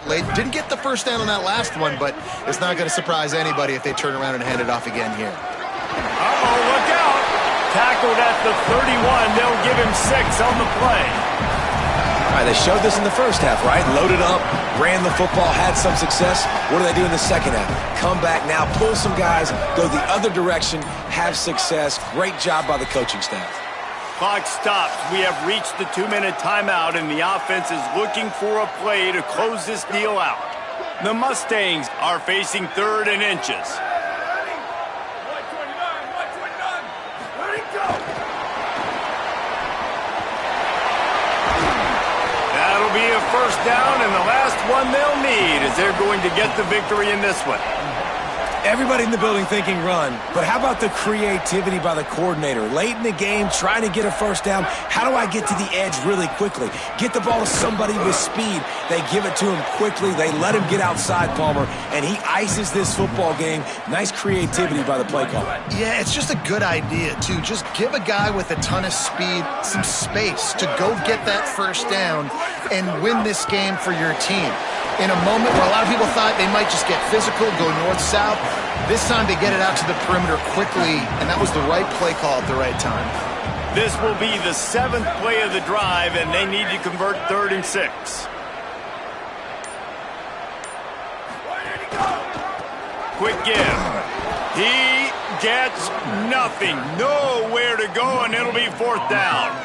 late. Didn't get the first down on that last one, but it's not going to surprise anybody if they turn around and hand it off again here.
Uh-oh, look out. Tackled at the 31. They'll give him 6 on the play.
All right, they showed this in the first half, right? Loaded up, ran the football, had some success. What do they do in the second half? Come back now, pull some guys, go the other direction, have success. Great job by the coaching staff.
Clock stops. We have reached the 2-minute timeout, and the offense is looking for a play to close this deal out. The Mustangs are facing 3rd and inches. That'll be a first down, and the last one they'll need as they're going to get the victory in this one.
Everybody in the building thinking run, but how about the creativity by the coordinator? Late in the game, trying to get a first down. How do I get to the edge really quickly? Get the ball to somebody with speed. They give it to him quickly. They let him get outside, Palmer, and he ices this football game. Nice creativity by the play caller.
Yeah, it's just a good idea, too. Just give a guy with a ton of speed some space to go get that first down and win this game for your team. In a moment where a lot of people thought they might just get physical, go north-south, this time they get it out to the perimeter quickly, and that was the right play call at the right time.
This will be the 7th play of the drive, and they need to convert 3rd and 6. Quick give. He gets nothing. Nowhere to go, and it'll be 4th down.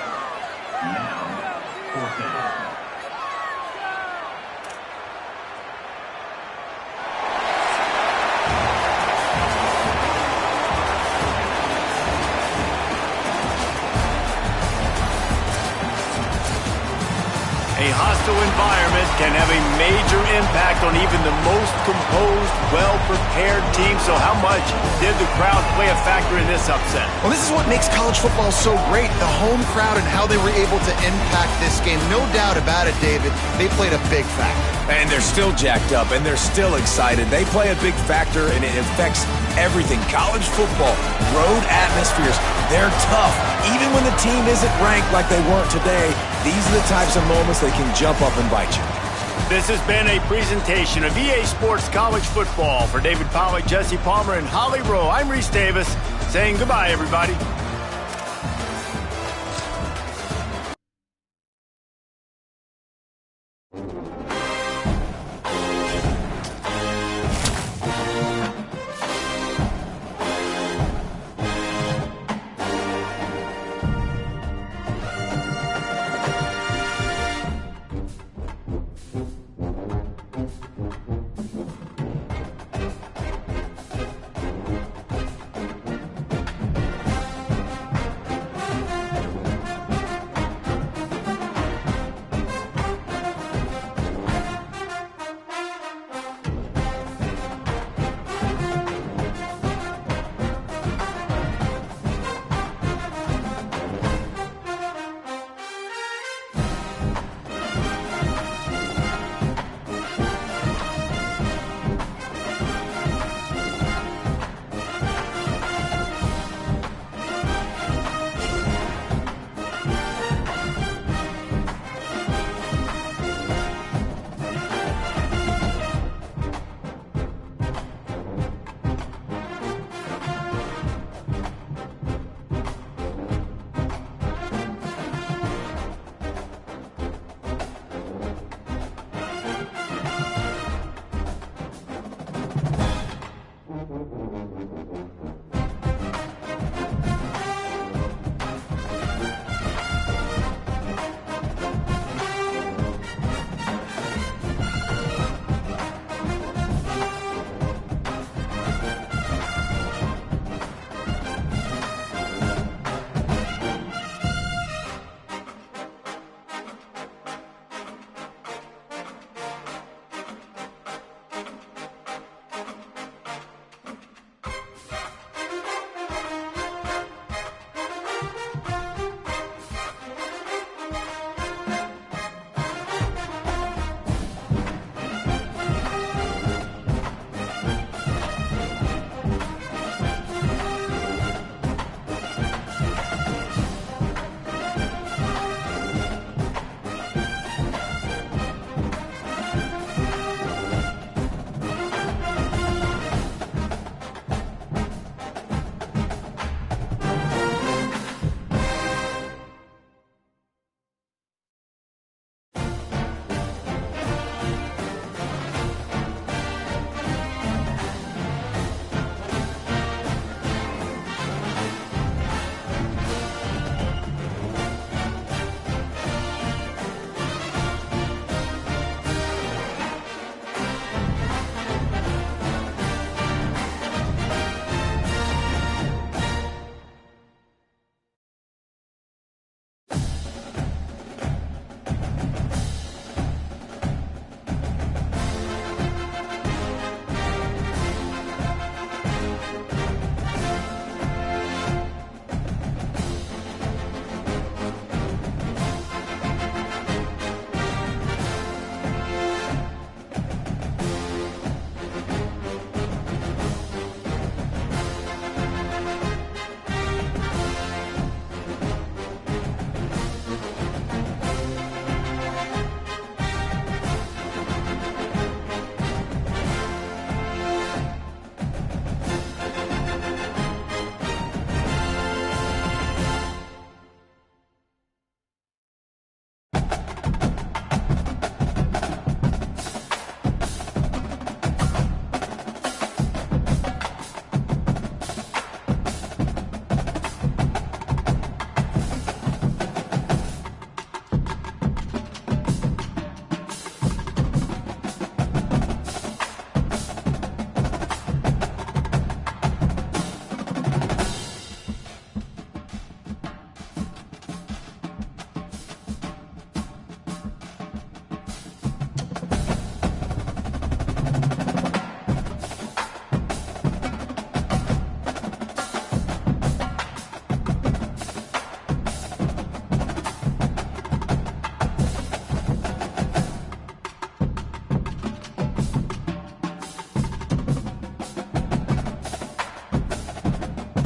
A hostile environment can have a major impact on even the most composed, well-prepared team. So how much did the crowd play a factor in this upset?
Well, this is what makes college football so great, the home crowd and how they were able to impact this game. No doubt about it, David. They played a big factor.
And they're still jacked up, and they're still excited. They play a big factor, and it affects everything. College football, road atmospheres, they're tough. Even when the team isn't ranked like they weren't today, these are the types of moments that can jump up and bite you.
This has been a presentation of EA Sports College Football. For David Pollack, Jesse Palmer, and Holly Rowe, I'm Reese Davis, saying goodbye, everybody.